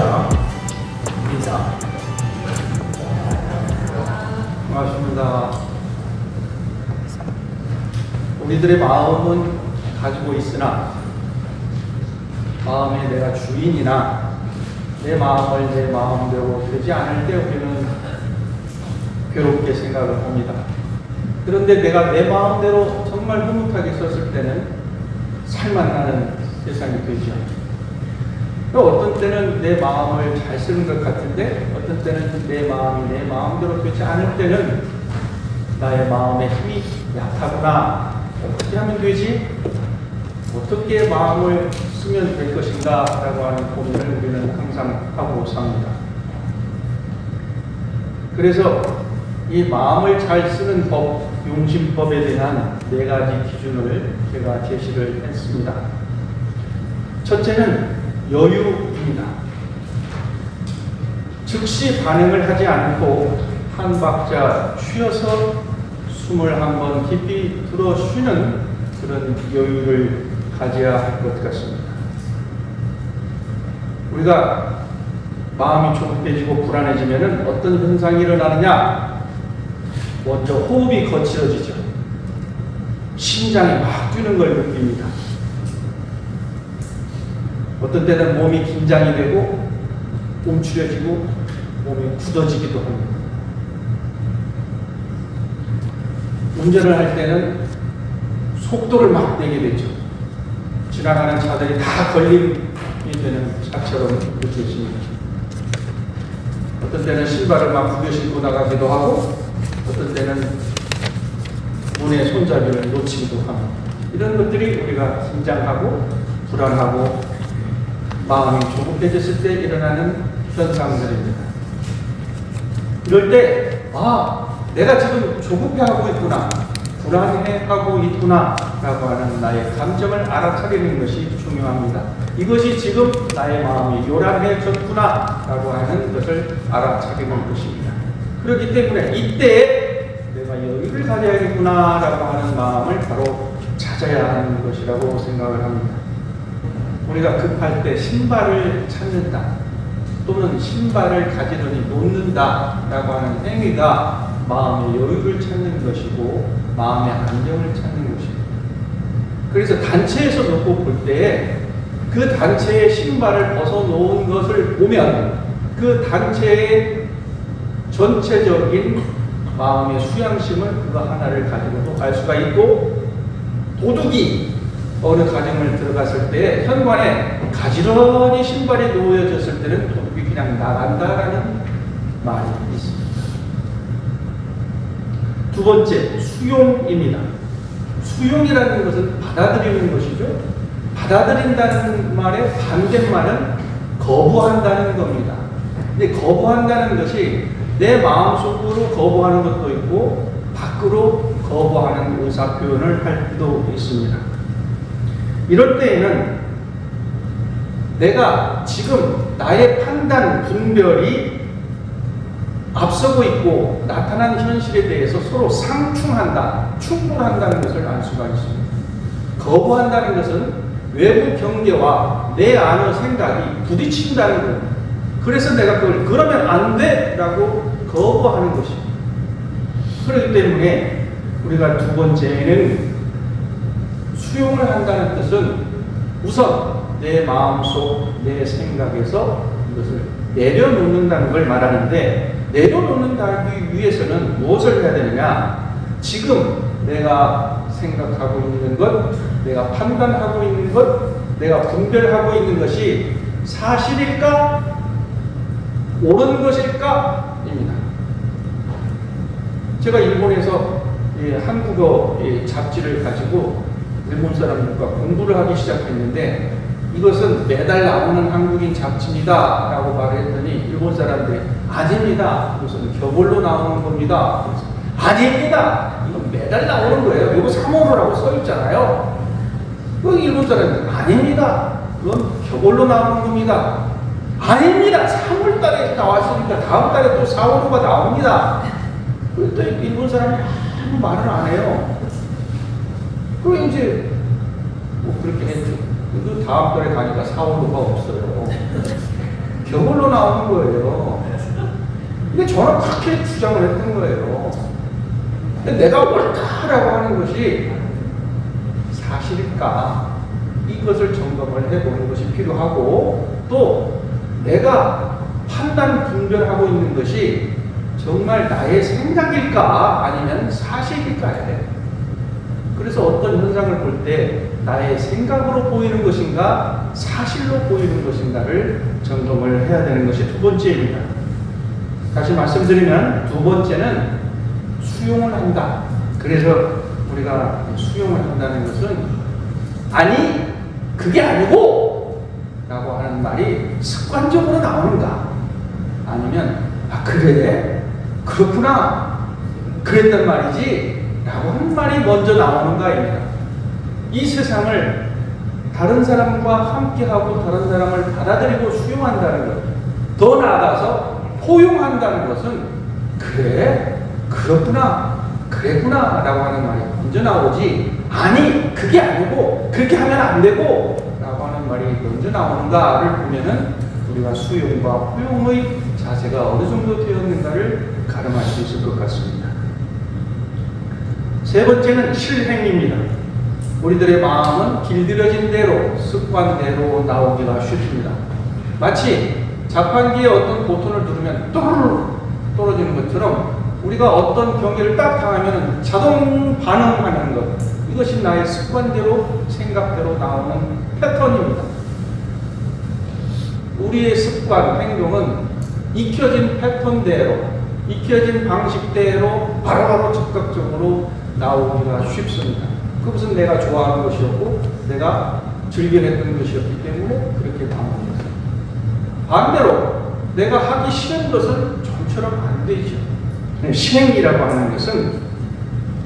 시작. 인사. 반갑습니다. 우리들의 마음은 가지고 있으나 마음에 내가 주인이나 내 마음을 내 마음대로 되지 않을 때 우리는 괴롭게 생각을 합니다. 그런데 내가 내 마음대로 정말 흐뭇하게 썼을 때는 살만나는 세상이 되죠. 어떤 때는 내 마음을 잘 쓰는 것 같은데 어떤 때는 내 마음이 내 마음대로 되지 않을 때는 나의 마음의 힘이 약하구나. 어떻게 하면 되지? 어떻게 마음을 쓰면 될 것인가? 라고 하는 고민을 우리는 항상 하고 삽니다. 그래서 이 마음을 잘 쓰는 법, 용심법에 대한 4가지 기준을 제가 제시를 했습니다. 첫째는 여유입니다. 즉시 반응을 하지 않고 한 박자 쉬어서 숨을 한번 깊이 들어 쉬는 그런 여유를 가져야 할 것 같습니다. 우리가 마음이 조급해지고 불안해지면 어떤 현상이 일어나느냐? 먼저 호흡이 거칠어지죠. 심장이 막 뛰는 걸 느낍니다. 어떤 때는 몸이 긴장이 되고 움츠려지고 몸이 굳어지기도 합니다. 운전을 할 때는 속도를 막 내게 되죠. 지나가는 차들이 다 걸림이 되는 차처럼 느껴집니다. 어떤 때는 신발을 막 구겨 신고 나가기도 하고 어떤 때는 문의 손잡이를 놓치기도 합니다. 이런 것들이 우리가 긴장하고 불안하고 마음이 조급해졌을 때 일어나는 현상들입니다. 이럴 때, 내가 지금 조급해하고 있구나, 불안해하고 있구나 라고 하는 나의 감정을 알아차리는 것이 중요합니다. 이것이 지금 나의 마음이 요란해졌구나 라고 하는 것을 알아차리는 것입니다. 그렇기 때문에 이때 내가 여유를 가져야겠구나 라고 하는 마음을 바로 찾아야 하는 것이라고 생각을 합니다. 우리가 급할 때 신발을 찾는다 또는 신발을 가지런히 놓는다 라고 하는 행위가 마음의 여유를 찾는 것이고 마음의 안정을 찾는 것입니다. 그래서 단체에서 놓고 볼 때 그 단체의 신발을 벗어놓은 것을 보면 그 단체의 전체적인 마음의 수양심을 그거 하나를 가지고도 알 수가 있고 도둑이 어느 가정을 들어갔을 때 현관에 가지런히 신발이 놓여졌을 때는 도둑이 그냥 나간다라는 말이 있습니다. 두 번째, 수용입니다. 수용이라는 것은 받아들이는 것이죠. 받아들인다는 말의 반대말은 거부한다는 겁니다. 근데 거부한다는 것이 내 마음속으로 거부하는 것도 있고 밖으로 거부하는 의사표현을 할 수도 있습니다. 이럴 때에는 내가 지금 나의 판단, 분별이 앞서고 있고 나타난 현실에 대해서 서로 상충한다, 충돌한다는 것을 알 수가 있습니다. 거부한다는 것은 외부 경계와 내 안의 생각이 부딪힌다는 거예요. 그래서 내가 그걸 그러면 안 돼! 라고 거부하는 것입니다. 그렇기 때문에 우리가 두 번째는 수용을 한다는 뜻은 우선 내 마음속, 내 생각에서 이것을 내려놓는다는 걸 말하는데 내려놓는다기 위해서는 무엇을 해야 되느냐? 지금 내가 생각하고 있는 것, 내가 판단하고 있는 것, 내가 분별하고 있는 것이 사실일까? 옳은 것일까? 입니다. 제가 일본에서 한국어 잡지를 가지고 일본 사람들과 공부를 하기 시작했는데 이것은 매달 나오는 한국인 잡지입니다 라고 말을 했더니 일본 사람들이 아닙니다. 이것은 겨울로 나오는 겁니다. 아닙니다. 이건 매달 나오는 거예요. 이거 3월호라고 써 있잖아요. 그 일본 사람들이 아닙니다. 그건 겨울로 나오는 겁니다. 아닙니다. 3월 달에 나왔으니까 다음 달에 또 4월호가 나옵니다. 그랬더니 일본 사람이 아무 말을 안 해요. 그리고 이제 뭐 그렇게 했죠. 그 다음 달에 가니까 4월호가 없어요. 저걸로 나오는 거예요. 근데 저는 그렇게 주장을 했던 거예요. 근데 내가 옳다라고 하는 것이 사실일까? 이것을 점검을 해보는 것이 필요하고, 또 내가 판단 분별하고 있는 것이 정말 나의 생각일까 아니면 사실일까에, 그래서 어떤 현상을 볼 때 나의 생각으로 보이는 것인가 사실로 보이는 것인가를 점검을 해야 되는 것이 두 번째입니다. 다시 말씀드리면 두 번째는 수용을 한다. 그래서 우리가 수용을 한다는 것은 아니 그게 아니고 라고 하는 말이 습관적으로 나오는가, 아니면 아 그래? 그렇구나 그랬단 말이지 라고 하는 말이 먼저 나오는가입니다. 이 세상을 다른 사람과 함께하고 다른 사람을 받아들이고 수용한다는 것, 더 나아가서 포용한다는 것은 그래? 그렇구나 그랬구나 라고 하는 말이 먼저 나오지, 아니 그게 아니고 그렇게 하면 안 되고 라고 하는 말이 먼저 나오는가를 보면은 우리가 수용과 포용의 자세가 어느 정도 되었는가를 가늠할 수 있을 것 같습니다. 세 번째는 실행입니다. 우리들의 마음은 길들여진 대로 습관대로 나오기가 쉽습니다. 마치 자판기에 어떤 버튼을 누르면 또르르 떨어지는 것처럼 우리가 어떤 경기를 딱 당하면 자동 반응하는 것, 이것이 나의 습관대로 생각대로 나오는 패턴입니다. 우리의 습관, 행동은 익혀진 패턴대로, 익혀진 방식대로 바로바로 즉각적으로 나오기가 쉽습니다. 그것은 내가 좋아하는 것이었고 내가 즐겨냈던 것이었기 때문에 그렇게 나오는 것입니다. 반대로 내가 하기 싫은 것은 좀처럼 안 되죠. 실행이라고 하는 것은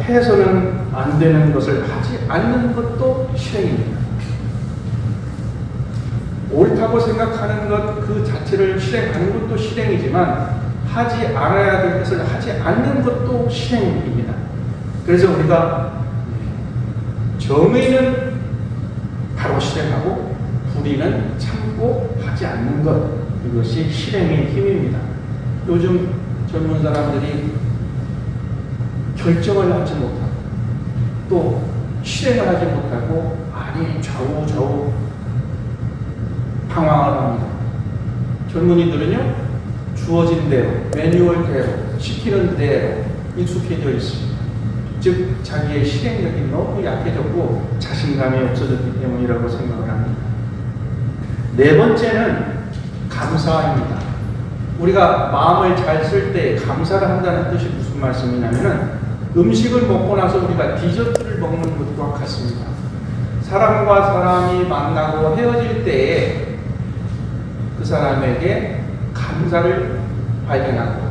해서는 안 되는 것을 하지 않는 것도 실행입니다. 옳다고 생각하는 것 그 자체를 실행하는 것도 실행이지만 하지 않아야 될 것을 하지 않는 것도 실행입니다. 그래서 우리가 정의는 바로 실행하고 불의는 참고 하지 않는 것, 이것이 실행의 힘입니다. 요즘 젊은 사람들이 결정을 하지 못하고 또 실행을 하지 못하고 아니 좌우 방황을 합니다. 젊은이들은요 주어진 대로 매뉴얼대로 시키는 대로 익숙해져 있습니다. 즉 자기의 실행력이 너무 약해졌고 자신감이 없어졌기 때문이라고 생각을 합니다. 네 번째는 감사입니다. 우리가 마음을 잘 쓸 때 감사를 한다는 뜻이 무슨 말씀이냐면은 음식을 먹고 나서 우리가 디저트를 먹는 것과 같습니다. 사람과 사람이 만나고 헤어질 때에 그 사람에게 감사를 발견하고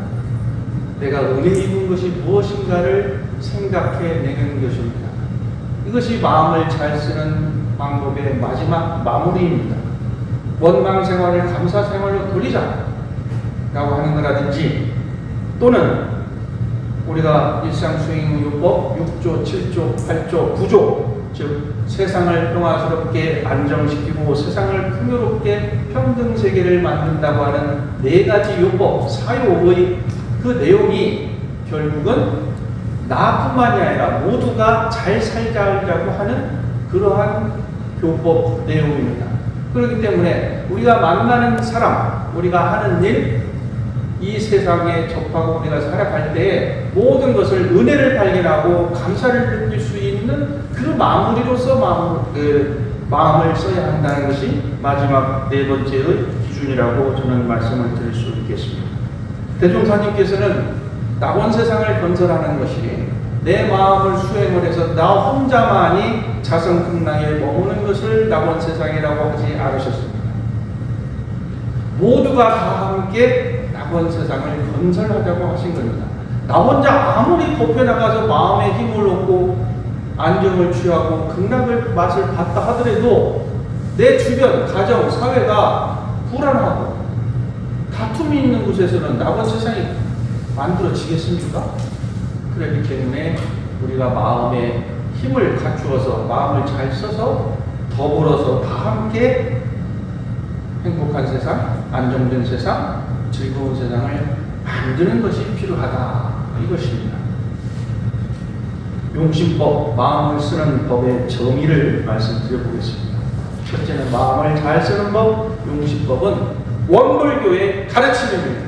내가 은혜 입은 것이 무엇인가를 생각해내는 것입니다. 이것이 마음을 잘 쓰는 방법의 마지막 마무리입니다. 원망 생활을 감사 생활로 돌리자 라고 하는 거라든지, 또는 우리가 일상수행요법 6조, 7조, 8조, 9조, 즉 세상을 평화스럽게 안정시키고 세상을 풍요롭게 평등세계를 만든다고 하는 네 가지 요법, 사요의 그 내용이 결국은 나뿐만이 아니라 모두가 잘 살자고 하는 그러한 교법 내용입니다. 그렇기 때문에 우리가 만나는 사람, 우리가 하는 일, 이 세상에 접하고 우리가 살아갈 때 모든 것을 은혜를 발견하고 감사를 느낄 수 있는 그 마무리로서 마음을 써야 한다는 것이 마지막 네 번째의 기준이라고 저는 말씀을 드릴 수 있겠습니다. 대종사님께서는 낙원 세상을 건설하는 것이 내 마음을 수행을 해서 나 혼자만이 자성극락에 머무는 것을 낙원 세상이라고 하지 않으셨습니다. 모두가 다 함께 낙원 세상을 건설하자고 하신 겁니다. 나 혼자 아무리 법회 나가서 마음의 힘을 얻고 안정을 취하고 극락의 맛을 봤다 하더라도 내 주변, 가정, 사회가 불안하고 다툼이 있는 곳에서는 낙원 세상이 만들어지겠습니까? 그렇기 때문에 우리가 마음의 힘을 갖추어서 마음을 잘 써서 더불어서 다 함께 행복한 세상, 안정된 세상, 즐거운 세상을 만드는 것이 필요하다. 이것입니다. 용심법, 마음을 쓰는 법의 정의를 말씀드려 보겠습니다. 첫째는 마음을 잘 쓰는 법, 용심법은 원불교의 가르침입니다.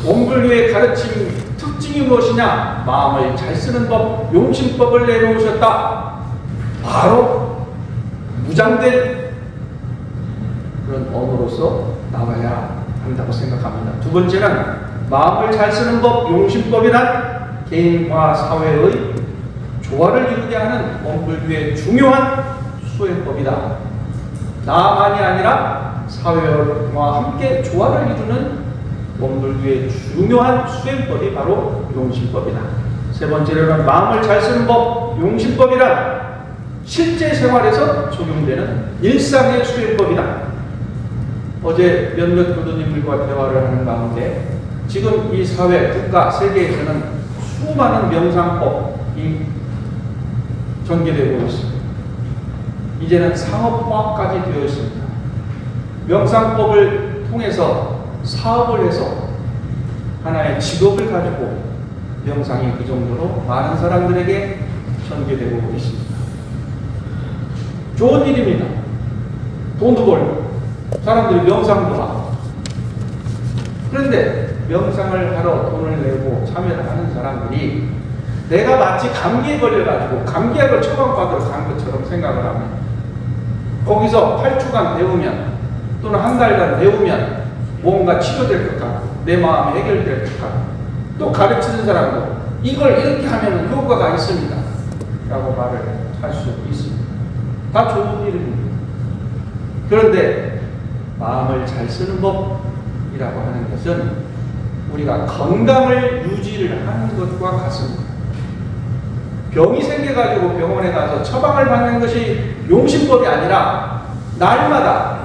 원불교의 가르침 특징이 무엇이냐? 마음을 잘 쓰는 법, 용심법을 내놓으셨다. 바로 무장된 그런 언어로서 나와야 한다고 생각합니다. 두 번째는 마음을 잘 쓰는 법, 용심법이란 개인과 사회의 조화를 이루게 하는 원불교의 중요한 수행법이다. 나만이 아니라 사회와 함께 조화를 이루는 원불교의 중요한 수행법이 바로 용심법이다. 세 번째로는 마음을 잘 쓰는 법, 용심법이란 실제 생활에서 적용되는 일상의 수행법이다. 어제 몇몇 교도님들과 대화를 하는 가운데 지금 이 사회, 국가, 세계에서는 수많은 명상법이 전개되고 있습니다. 이제는 상업화까지 되어 있습니다. 명상법을 통해서 사업을 해서 하나의 직업을 가지고 명상이 그 정도로 많은 사람들에게 전개되고 있습니다. 좋은 일입니다. 돈도 벌고 사람들이 명상도 하고. 그런데 명상을 하러 돈을 내고 참여를 하는 사람들이 내가 마치 감기에 걸려가지고 감기약을 처방받으러 간 것처럼 생각을 합니다. 거기서 8주간 배우면 또는 한 달간 배우면 뭔가 치료될 것 같고 내 마음이 해결될 것 같고 또 가르치는 사람도 이걸 이렇게 하면 효과가 있습니다 라고 말을 할 수 있습니다. 다 좋은 일입니다. 그런데 마음을 잘 쓰는 법이라고 하는 것은 우리가 건강을 유지를 하는 것과 같습니다. 병이 생겨가지고 병원에 가서 처방을 받는 것이 용심법이 아니라 날마다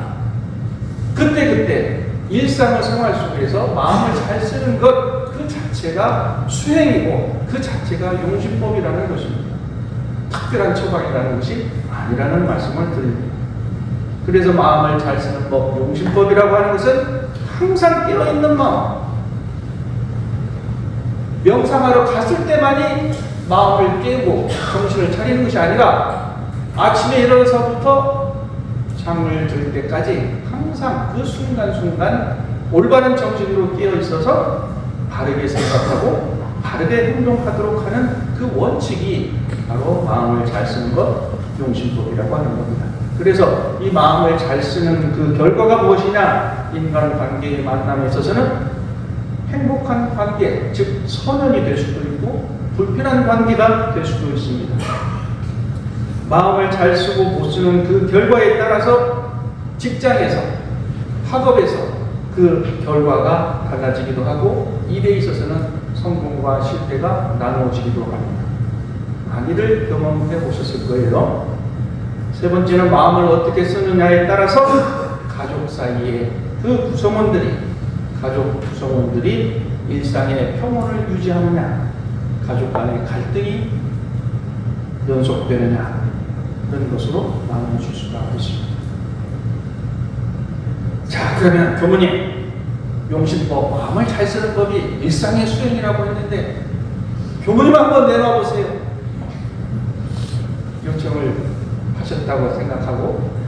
그때그때 일상을 생활 속에서 마음을 잘 쓰는 것 그 자체가 수행이고 그 자체가 용심법이라는 것입니다. 특별한 처방이라는 것이 아니라는 말씀을 드립니다. 그래서 마음을 잘 쓰는 법, 용심법이라고 하는 것은 항상 깨어있는 마음, 명상하러 갔을 때만이 마음을 깨고 정신을 차리는 것이 아니라 아침에 일어나서부터 잠을 들 때까지 항상 그 순간순간 올바른 정신으로 깨어 있어서 바르게 생각하고 바르게 행동하도록 하는 그 원칙이 바로 마음을 잘 쓰는 것, 용심법이라고 하는 겁니다. 그래서 이 마음을 잘 쓰는 그 결과가 무엇이냐? 인간관계의 만남에 있어서는 행복한 관계, 즉 선언이 될 수도 있고 불편한 관계가 될 수도 있습니다. 마음을 잘 쓰고 못 쓰는 그 결과에 따라서 직장에서, 학업에서 그 결과가 달라지기도 하고 일에 있어서는 성공과 실패가 나누어지기도 합니다. 많이들 경험해 보셨을 거예요. 세 번째는 마음을 어떻게 쓰느냐에 따라서 가족 사이에 그 가족 구성원들이 일상의 평온을 유지하느냐, 가족 간의 갈등이 연속되느냐, 그런 것으로 나눠줄 수가 있습니다. 자, 그러면 교무님, 용심법, 마음을 잘 쓰는 법이 일상의 수행이라고 했는데 교무님 한번 내놔 보세요. 요청을 하셨다고 생각하고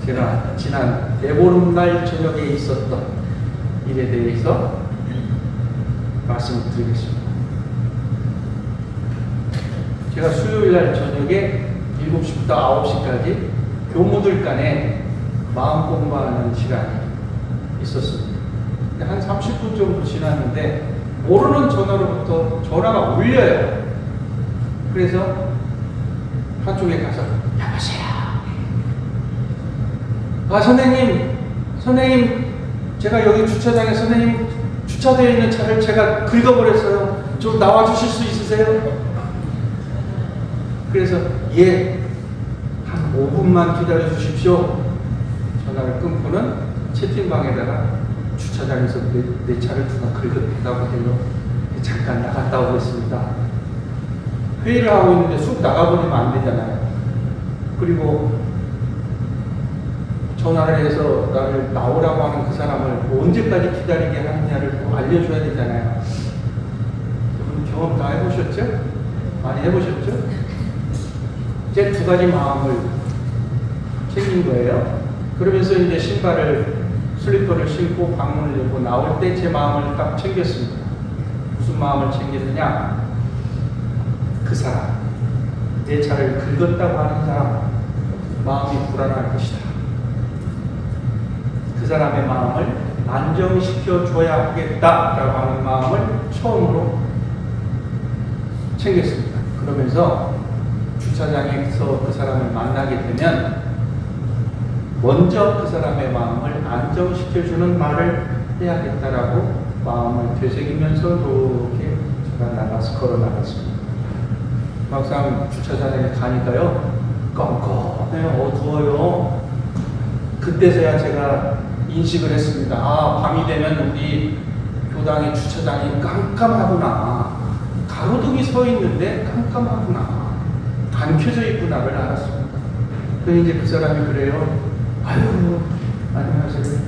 제가 지난 대보름날 저녁에 있었던 일에 대해서 말씀을 드리겠습니다. 제가 수요일날 저녁에 7시부터 9시까지 교무들 간에 마음 공부하는 시간이 있었습니다. 한 30분 정도 지났는데 모르는 전화로부터 전화가 울려요. 그래서 한쪽에 가서 여보세요. 아, 선생님 제가 여기 주차장에 선생님 주차되어 있는 차를 제가 긁어버렸어요. 좀 나와주실 수 있으세요? 그래서 예, 한 5분만 기다려 주십시오. 전화를 끊고는 채팅방에다가 주차장에서 내 차를 누가 긁었다고 해요. 잠깐 나갔다 오겠습니다. 회의를 하고 있는데 쑥 나가버리면 안 되잖아요. 그리고 전화를 해서 나를 나오라고 하는 그 사람을 언제까지 기다리게 하느냐를 또 알려줘야 되잖아요. 여러분 경험 다 해보셨죠? 많이 해보셨죠? 이제 두 가지 마음을 챙긴 거예요. 그러면서 이제 슬리퍼를 신고 방문을 열고 나올 때 제 마음을 딱 챙겼습니다. 무슨 마음을 챙겼느냐? 그 사람, 내 차를 긁었다고 하는 사람, 마음이 불안할 것이다. 그 사람의 마음을 안정시켜 줘야 하겠다라고 하는 마음을 처음으로 챙겼습니다. 그러면서 주차장에서 그 사람을 만나게 되면 먼저 그 사람의 마음을 안정시켜주는 말을 해야겠다라고 마음을 되새기면서 이렇게 제가 나가서 걸어 나갔습니다. 막상 주차장에 가니까요, 껌껌해요, 어두워요. 그때서야 제가 인식을 했습니다. 아, 밤이 되면 우리 교당의 주차장이 깜깜하구나. 가로등이 서 있는데 깜깜하구나. 안 켜져 있구나를 알았습니다. 그런데 이제 그 사람이 그래요. 아유, 안녕하세요.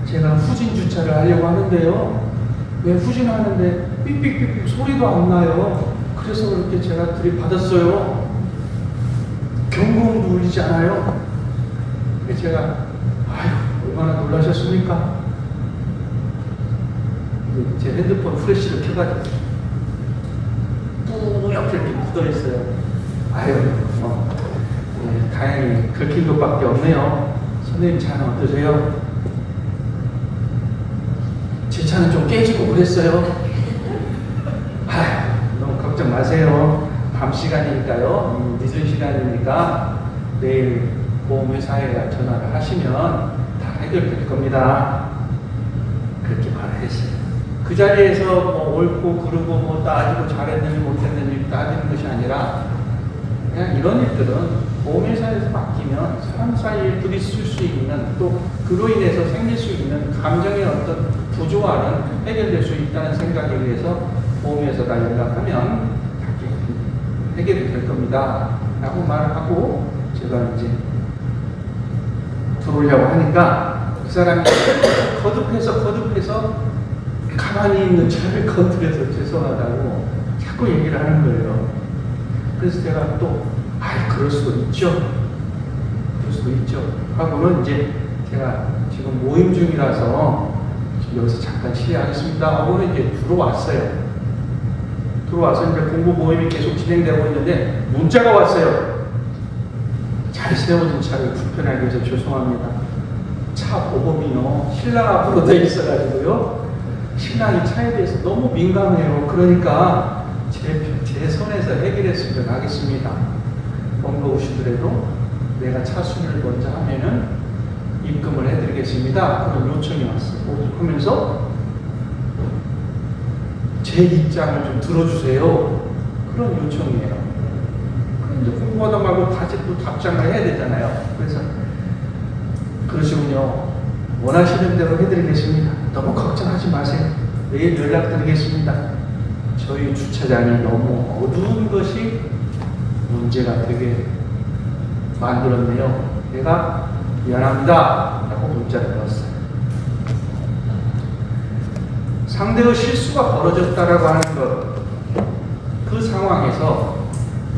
제가 후진 주차를 하려고 하는데요. 왜 후진하는데 삑삑삑 소리도 안 나요. 그래서 그렇게 제가 들이받았어요. 경고음도 울리지 않아요. 제가 아유, 얼마나 놀라셨습니까? 제 핸드폰 플래시를 켜가지고 뿌옇게 이렇게 묻어있어요. 아유, 다행히 긁힌 것밖에 없네요. 선생님 차는 어떠세요? 제 차는 좀 깨지고 그랬어요. 아유, 너무 걱정 마세요. 밤 시간이니까요. 늦은 시간이니까 내일 보험회사에 전화를 하시면 다 해결될 겁니다. 그렇게 말을 했어요. 그 자리에서 뭐 옳고 그르고 뭐 따지고 잘했는지 못했는지 따지는 것이 아니라 그냥 이런 일들은 보험회사에서 맡기면 사람 사이에 부딪힐 수 있는, 또 그로 인해서 생길 수 있는 감정의 어떤 부조화는 해결될 수 있다는 생각에 의해서 보험회사가 연락하면 해결이 될 겁니다 라고 말을 하고 제가 이제 들어오려고 하니까 그 사람이 거듭해서 가만히 있는 저를 건드려서 죄송하다고 자꾸 얘기를 하는 거예요. 그래서 제가 또 그럴 수도 있죠. 그럴 수도 있죠. 하고는 이제 제가 지금 모임 중이라서 여기서 잠깐 실례하겠습니다 하고는 이제 들어왔어요. 들어와서 이제 공부 모임이 계속 진행되고 있는데 문자가 왔어요. 잘 세워진 차를 불편하게 해서 죄송합니다. 차 보험이요, 신랑 앞으로 돼 있어가지고요. 신랑이 차에 대해서 너무 민감해요. 그러니까 제 손에서 해결했으면 하겠습니다. 번거우시더라도 내가 차수를 먼저 하면은 입금을 해드리겠습니다. 그런 요청이 왔어요. 하면서 제 입장을 좀 들어주세요. 그런 요청이에요. 이제 공부하다 말고 다시 또 답장을 해야 되잖아요. 그래서 그러시군요. 원하시는 대로 해드리겠습니다. 너무 걱정하지 마세요. 내일 연락드리겠습니다. 저희 주차장이 너무 어두운 것이 문제가 되게 만들었네요. 내가 미안합니다 라고 문자를 넣었어요. 상대의 실수가 벌어졌다라고 하는 것, 그 상황에서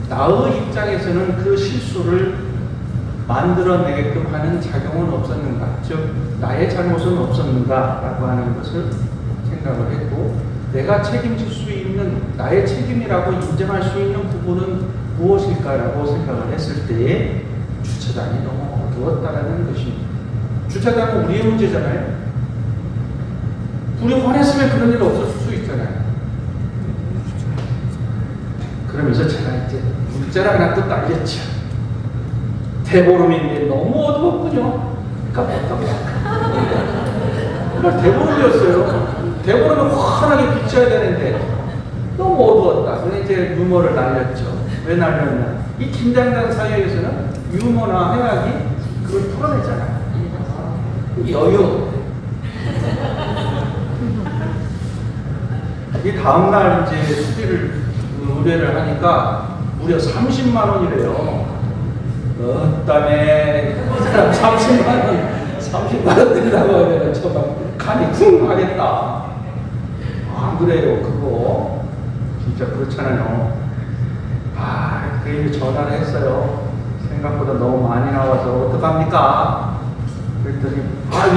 나의 입장에서는 그 실수를 만들어내게끔 하는 작용은 없었는가, 즉 나의 잘못은 없었는가 라고 하는 것을 생각을 했고, 내가 책임질 수 있는 나의 책임이라고 인정할 수 있는 부분은 무엇일까라고 생각을 했을 때에 주차장이 너무 어두웠다라는 것입니다. 주차장은 우리의 문제잖아요. 우리 화냈으면 그런 일 없었을 수 있잖아요. 그러면서 제가 이제 문자를 하나 또 날렸죠. 대보름인데 너무 어두웠군요. 깜빡깜빡. 대보름이었어요. 대보름은 환하게 비춰야 되는데 너무 어두웠다. 그래서 이제 유머를 날렸죠. 왜 날렸냐? 이 긴장된 사회에서는 유머나 해악이 그걸 풀어내잖아요. 여유. 이 다음날 이제 수리를 의뢰를 하니까 무려 30만 원이래요. 그다음에 이 사람 30만 원 30만 원 드리라고 하면 저막 간이 쿵 하겠다. 안 그래요, 그거. 진짜 그렇잖아요. 그 전화를 했어요. 생각보다 너무 많이 나와서 어떡합니까? 그랬더니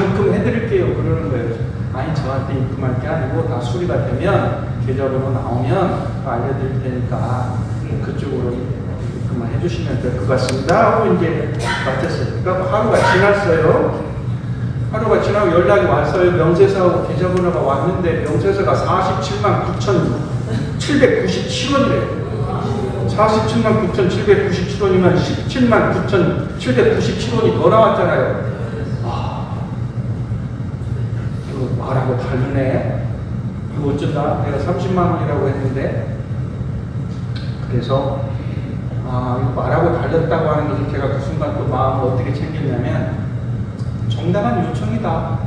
입금해드릴게요 그러는 거예요. 아니 저한테 입금할 게 아니고 다 수리가 되면 계좌번호 나오면 알려드릴 테니까 그쪽으로 입금만 해주시면 될 것 같습니다 하고 이제 마쳤어요. 그러니까 하루가 지났어요. 하루가 지나고 연락이 왔어요. 명세서하고 계좌번호가 왔는데 명세서가 47만 9,797원이래요. 47만 9,797원이면 17만 9,797원이 더 나왔잖아요. 이거 말하고 다르네. 이거 어쩐다. 내가 30만 원이라고 했는데. 그래서 이거 말하고 달렸다고 하는 것을 제가 그 순간 또 마음을 어떻게 챙겼냐면 정당한 요청이다.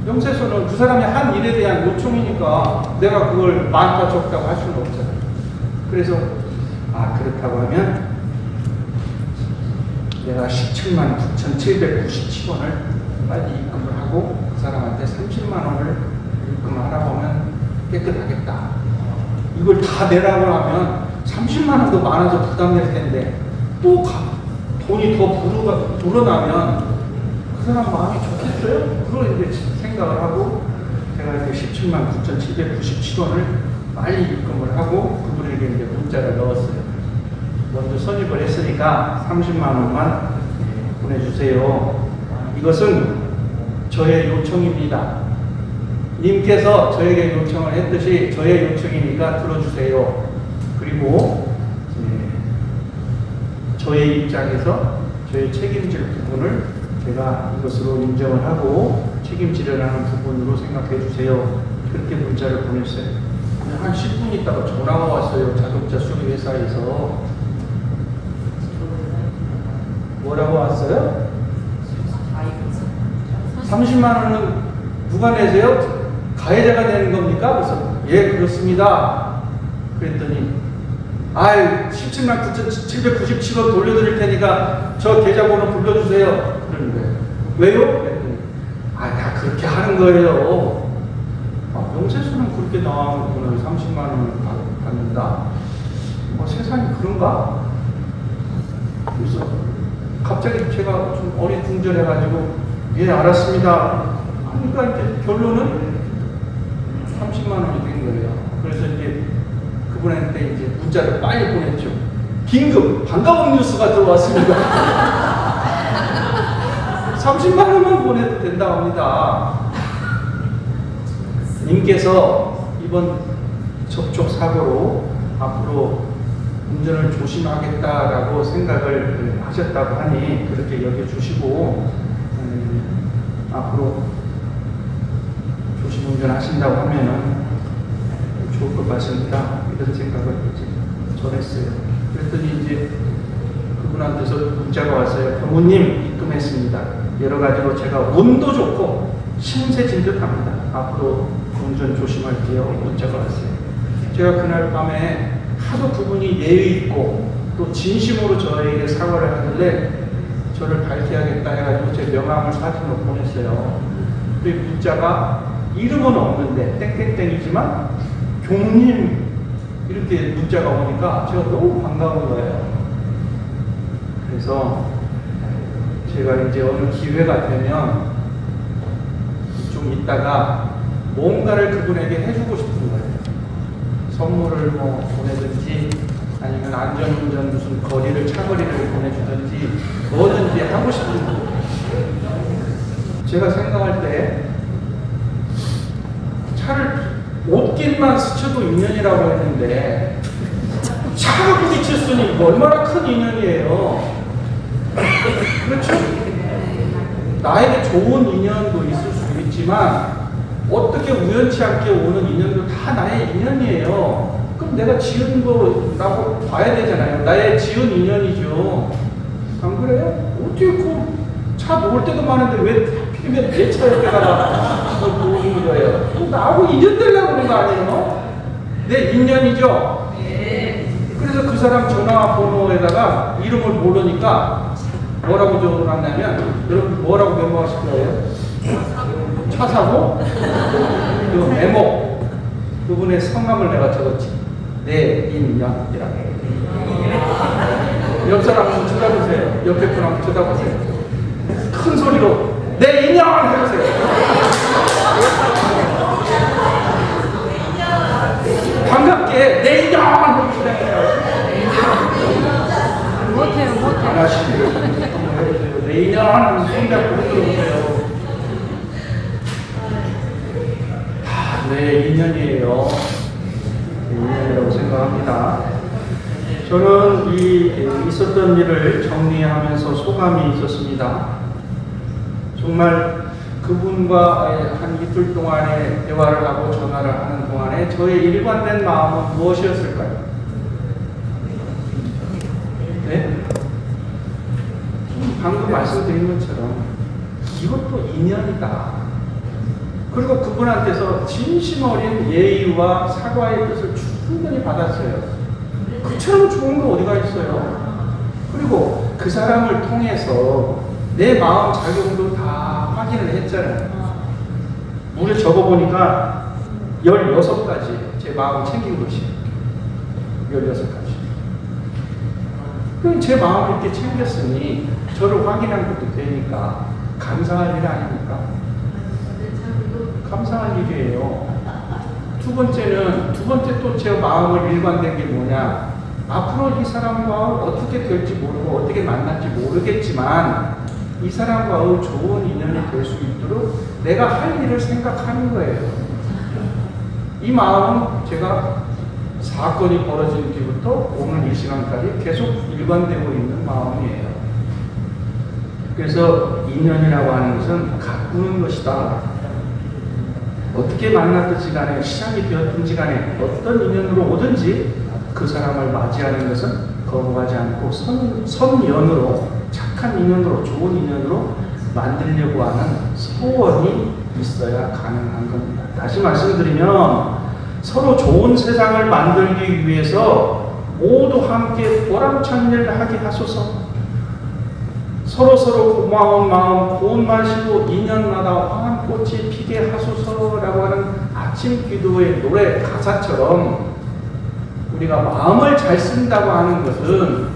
명세서는 그 사람이 한 일에 대한 요청이니까 내가 그걸 많다 적다고 할 수는 없잖아요. 그래서 그렇다고 하면 내가 17만 9,797원을 빨리 입금을 하고 그 사람한테 30만 원을 입금하라고 하면 깨끗하겠다. 이걸 다 내라고 하면 30만 원도 많아서 부담될 텐데 또 돈이 더 불어나면 그 사람 마음이 좋겠어요? 그걸 이제 생각을 하고 제가 이제 17만 9,797원을 빨리 입금을 하고 그분에게 이제 문자를 넣었어요. 먼저 선입을 했으니까 30만 원만 보내주세요. 이것은 저의 요청입니다. 님께서 저에게 요청을 했듯이 저의 요청이니까 들어주세요. 그리고 저의 입장에서 저의 책임질 부분을 제가 이것으로 인정을 하고 책임지려는 부분으로 생각해 주세요. 그렇게 문자를 보냈어요. 한 10분 있다가 전화가 왔어요. 자동차 수리 회사에서. 뭐라고 왔어요? 30만 원은 누가 내세요? 가해자가 내는 겁니까? 그래서 예 그렇습니다. 그랬더니 17만 9,797원 돌려드릴 테니까 저 계좌번호 불러주세요. 그러는 거예요. 왜요? 그랬더니 다 그렇게 하는 거예요. 명세서는 그렇게 나오면 30만 원을 받는다? 세상이 그런가? 그래서 갑자기 제가 좀 어리둥절해가지고 예 알았습니다. 그러니까 이제 결론은 30만 원이 된 거예요. 그래서 이제 그분한테 이제 문자를 빨리 보냈죠. 긴급 반가운 뉴스가 들어왔습니다. 30만 원만 보내도 된다고 합니다. 님께서 이번 접촉 사고로 앞으로 운전을 조심하겠다라고 생각을 하셨다고 하니 그렇게 여겨주시고 앞으로 조심 운전하신다고 하면은 좋을 것 같습니다. 이런 생각을 이제 전했어요. 그랬더니 이제 그분한테서 문자가 왔어요. 부모님 입금했습니다. 여러 가지로 제가 운도 좋고 신세진 듯합니다. 앞으로 운전 조심할게요. 문자가 왔어요. 제가 그날 밤에 하도 그분이 예의 있고 또 진심으로 저에게 사과를 하길래 저를 밝혀야겠다 해가지고 제 명함을 사진으로 보냈어요. 그 문자가 이름은 없는데 땡땡땡이지만 종님 이렇게 문자가 오니까 제가 너무 반가운 거예요. 그래서 제가 이제 어느 기회가 되면 좀 있다가 뭔가를 그분에게 해주고 싶은 거예요. 선물을 보내든지 아니면 안전운전 무슨 차거리를 보내주든지 뭐든지 하고 싶은 거예요. 제가 생각할 때 차를 옷길만 스쳐도 인연이라고 했는데 차가 부딪혔으니 이거 얼마나 큰 인연이에요. 그렇죠? 나에게 좋은 인연도 있을 수 있지만 어떻게 우연치 않게 오는 인연도 다 나의 인연이에요. 그럼 내가 지은 거라고 봐야 되잖아요. 나의 지은 인연이죠. 안 그래요? 어떻게 차 놓을 때도 많은데 왜 하필이면 내 차에다가 그걸 놓는 거예요? 나하고 인연되려고 그런 거 아니에요? 내 인연이죠? 네. 그래서 그 사람 전화번호에다가 이름을 모르니까 뭐라고 적어놨냐면, 여러분 뭐라고 메모하실 거예요? 차 사고, 그 메모, 그분의 성함을 내가 적었지. 내인연이라고. 옆 사람 한번 쳐다보세요. 옆에 분 한번 쳐다보세요. 큰 소리로 내인연 해보세요. 반갑게 내인연 해보세요. 못해요. 안 하시네요. 한번 해보세요. 내인연 하면 손잡고 들어보세요. 네, 인연이에요. 인연이라고 생각합니다. 저는 이 있었던 일을 정리하면서 소감이 있었습니다. 정말 그분과 한 이틀 동안의 대화를 하고 전화를 하는 동안에 저의 일관된 마음은 무엇이었을까요? 네? 방금 말씀드린 것처럼 이것도 인연이다. 그리고 그분한테서 진심 어린 예의와 사과의 뜻을 충분히 받았어요. 그처럼 좋은 거 어디가 있어요? 그리고 그 사람을 통해서 내 마음 작용도 다 확인을 했잖아요. 무려 적어보니까 16가지 제 마음을 챙긴 것이 16가지. 그럼 제 마음을 이렇게 챙겼으니 저를 확인한 것도 되니까 감사할 일 아닙니까? 감사한 일이에요. 두 번째 또 제 마음을 일관된 게 뭐냐? 앞으로 이 사람과 어떻게 될지 모르고 어떻게 만날지 모르겠지만 이 사람과의 좋은 인연이 될 수 있도록 내가 할 일을 생각하는 거예요. 이 마음은 제가 사건이 벌어진 뒤부터 오늘 이 시간까지 계속 일관되고 있는 마음이에요. 그래서 인연이라고 하는 것은 가꾸는 것이다. 어떻게 만났든지 간에 시작이 되었든지 간에 어떤 인연으로 오든지 그 사람을 맞이하는 것은 거부하지 않고 선연으로 착한 인연으로 좋은 인연으로 만들려고 하는 소원이 있어야 가능한 겁니다. 다시 말씀드리면 서로 좋은 세상을 만들기 위해서 모두 함께 보람찬 일을 하게 하소서. 서로 고마운 마음 고운 마시고 인연마다 황한 꽃이 피게 하소서라고 하는 아침 기도의 노래 가사처럼 우리가 마음을 잘 쓴다고 하는 것은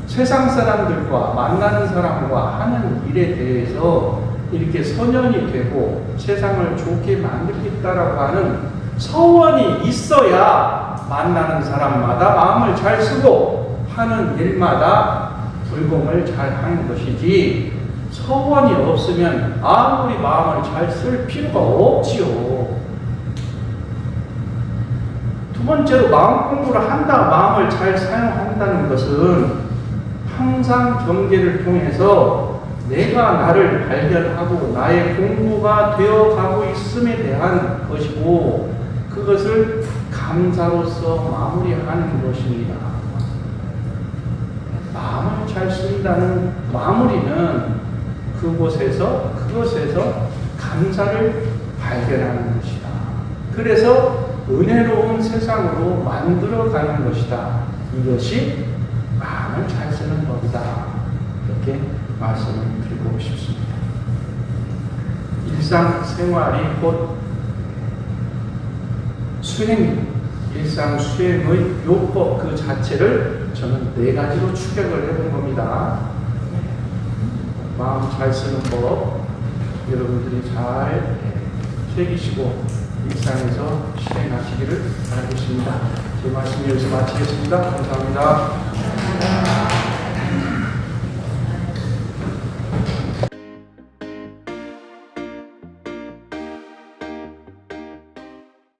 세상 사람들과 만나는 사람과 하는 일에 대해서 이렇게 선연이 되고 세상을 좋게 만들겠다라고 하는 서원이 있어야 만나는 사람마다 마음을 잘 쓰고 하는 일마다 불공을 잘 하는 것이지 서원이 없으면 아무리 마음을 잘 쓸 필요가 없지요. 두 번째로 마음 공부를 한다, 마음을 잘 사용한다는 것은 항상 경계를 통해서 내가 나를 발견하고 나의 공부가 되어가고 있음에 대한 것이고 그것을 감사로서 마무리하는 것입니다. 마음을 잘 쓴다는 마무리는 그것에서 감사를 발견하는 것이다. 그래서 은혜로운 세상으로 만들어가는 것이다. 이것이 마음을 잘 쓰는 법이다. 이렇게 말씀을 드리고 싶습니다. 일상생활이 곧 일상 수행의 요법 그 자체를 저는 4가지로 추격을 해본 겁니다. 마음 잘 쓰는 법 여러분들이 잘 새기시고 일상에서 실행하시기를 바라겠습니다. 제 말씀 여기서 마치겠습니다. 감사합니다.